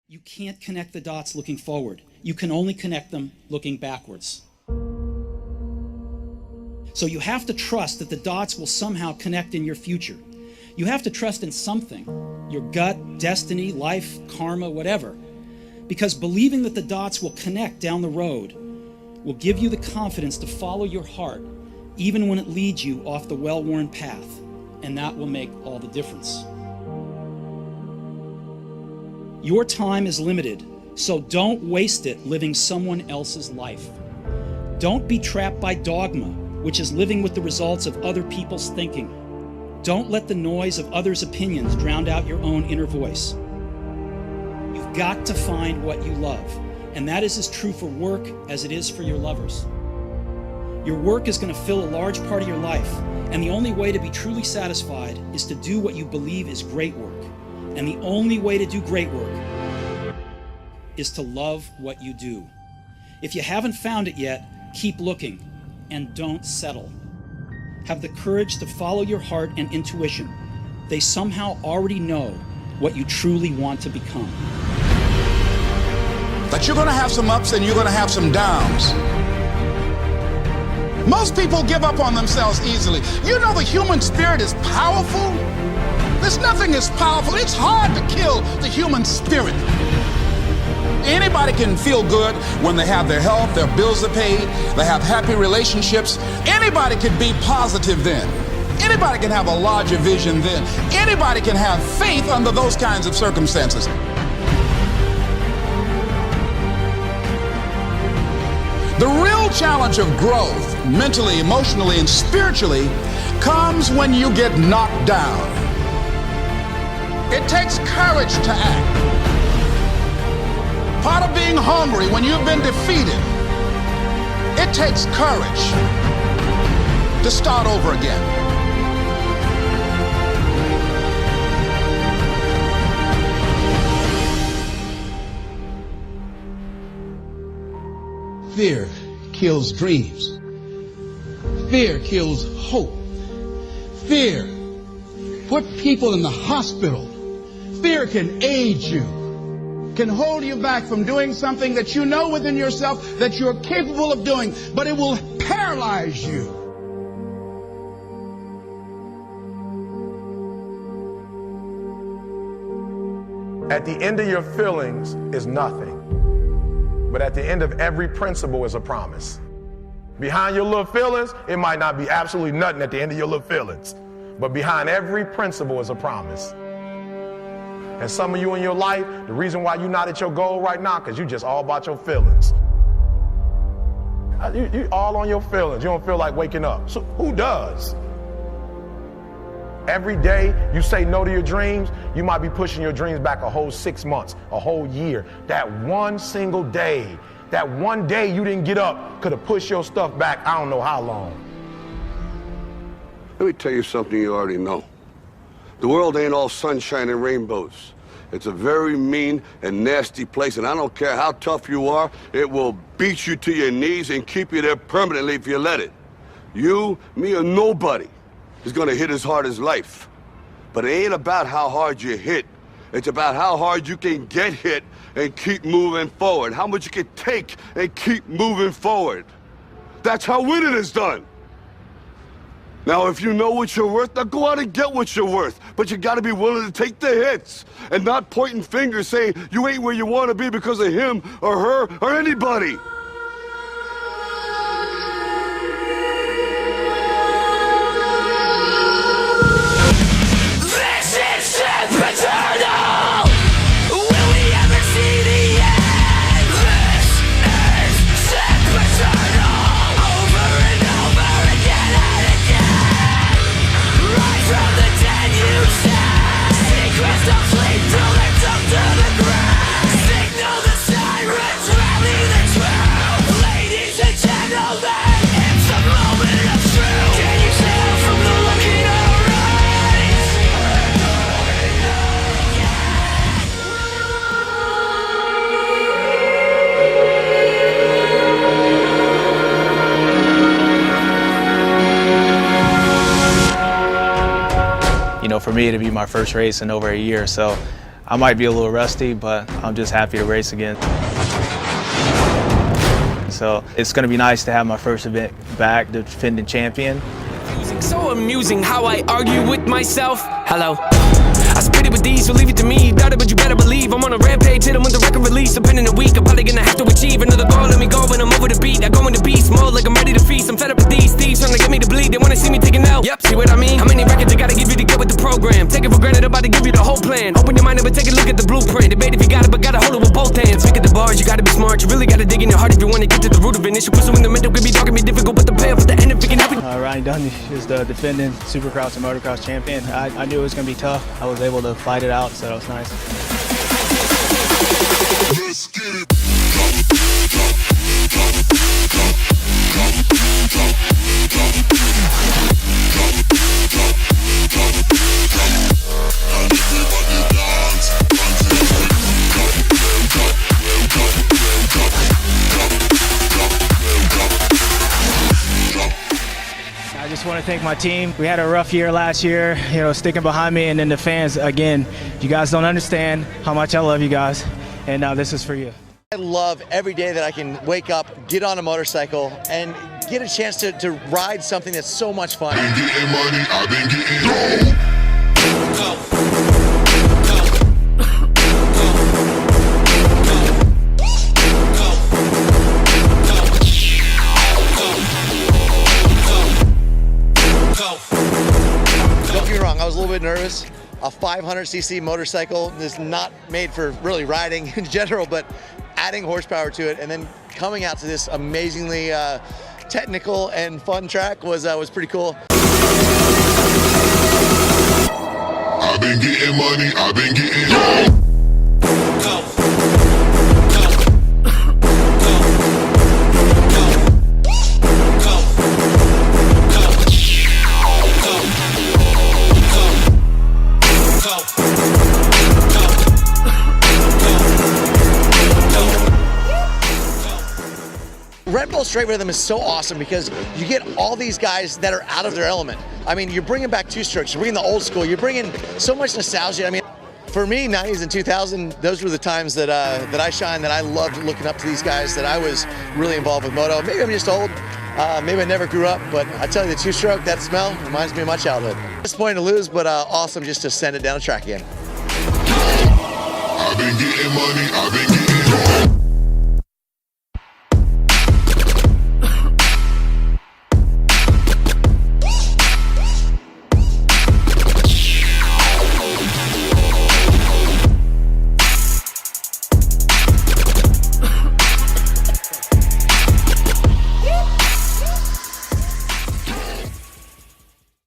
You can't connect the dots looking forward. You can only connect them looking backwards. So you have to trust that the dots will somehow connect in your future. You have to trust in something, your gut, destiny, life, karma, whatever. Because believing that the dots will connect down the road will give you the confidence to follow your heart, even when it leads you off the well-worn path. And that will make all the difference. Your time is limited, so don't waste it living someone else's life. Don't be trapped by dogma, which is living with the results of other people's thinking. Don't let the noise of others' opinions drown out your own inner voice. You've got to find what you love, and that is as true for work as it is for your lovers. Your work is going to fill a large part of your life, and the only way to be truly satisfied is to do what you believe is great work. And the only way to do great work is to love what you do. If you haven't found it yet, keep looking and don't settle. Have the courage to follow your heart and intuition. They somehow already know what you truly want to become. That you're going to have some ups and you're going to have some downs. Most people give up on themselves easily. You know the human spirit is powerful. There's nothing as powerful. It's hard to kill the human spirit. Anybody can feel good when they have their health, their bills are paid, they have happy relationships. Anybody can be positive then. Anybody can have a larger vision then. Anybody can have faith under those kinds of circumstances. The real challenge of growth, mentally, emotionally, and spiritually, comes when you get knocked down. It takes courage to act. Part of being hungry when you've been defeated, it takes courage to start over again. Fear kills dreams. Fear kills hope. Fear put people in the hospital. Fear can age you, can hold you back from doing something that you know within yourself that you're capable of doing, but it will paralyze you. At the end of your feelings is nothing, but at the end of every principle is a promise. Behind your little feelings, it might not be absolutely nothing at the end of your little feelings, but behind every principle is a promise. And some of you in your life, the reason why you're not at your goal right now, because you just all about your feelings. You all on your feelings. You don't feel like waking up. So who does? Every day you say no to your dreams, you might be pushing your dreams back a whole 6 months, a whole year. That one single day, that one day you didn't get up could have pushed your stuff back I don't know how long. Let me tell you something you already know. The world ain't all sunshine and rainbows. It's a very mean and nasty place, and I don't care how tough you are, it will beat you to your knees and keep you there permanently if you let it. You, me, or nobody is gonna hit as hard as life. But it ain't about how hard you hit. It's about how hard you can get hit and keep moving forward. How much you can take and keep moving forward. That's how winning is done. Now, if you know what you're worth, now go out and get what you're worth. But you gotta be willing to take the hits and not pointing fingers saying you ain't where you wanna be because of him or her or anybody. This is sempiternal! Will we ever see the end? This is sempiternal! Over and over again and again! Rise from the dead, you said! Secrets don't sleep till they're dumped to the ground! Signal the sirens, rally the truth! Ladies and gentlemen, it's a moment of truth! Can you tell from the look in our eyes? You know, for me to be my first race in over a year, so I might be a little rusty, but I'm just happy to race again. So it's going to be nice to have my first event back, defending champion. So amusing how I argue with myself. Hello. I spit it with these, so leave it to me. Doubt it, but you better believe I'm on a rampage. Hit 'em with the record release. Depending a week, I'm probably gonna have to achieve another goal. Let me go when I'm over the beat. I go into beast mode like I'm ready to feast. I'm fed up with these thieves trying to get me to bleed. They wanna see me taking out. Yep, see what I mean? How many records I gotta give you to get with the program? Take it for granted, I'm about to give you the whole plan. Open your mind up and take a look at the blueprint. Debate if you got it, but gotta hold it with both hands. Pick at the bars, you gotta be smart. You really gotta dig in your heart if you wanna get to the root of it. Issue pursuing the mental could be dark and be difficult, but the payoff at the end if it can happen. Ryan Dungey is the defending Supercross and Motocross champion. I knew it was going to be tough. I was able to fight it out, so that was nice. Let's get it. I just want to thank my team. We had a rough year last year, sticking behind me, and then the fans, again, you guys don't understand how much I love you guys, and now this is for you. I love every day that I can wake up, get on a motorcycle, and get a chance to ride something that's so much fun. Been getting money, I've been getting Don't get me wrong, I was a little bit nervous. A 500cc motorcycle is not made for really riding in general, but adding horsepower to it and then coming out to this amazingly technical and fun track was pretty cool. I've been getting money, I've been getting Red Bull Straight Rhythm is so awesome because you get all these guys that are out of their element. I mean, you're bringing back two-strokes, you're bringing the old school, you're bringing so much nostalgia. I mean, for me, 90s and 2000, those were the times that I shined, that I loved looking up to these guys, that I was really involved with moto. Maybe I'm just old, maybe I never grew up, but I tell you, the two-stroke, that smell reminds me of my childhood. Disappointing to lose, but awesome just to send it down the track again. I've been getting money, I've been getting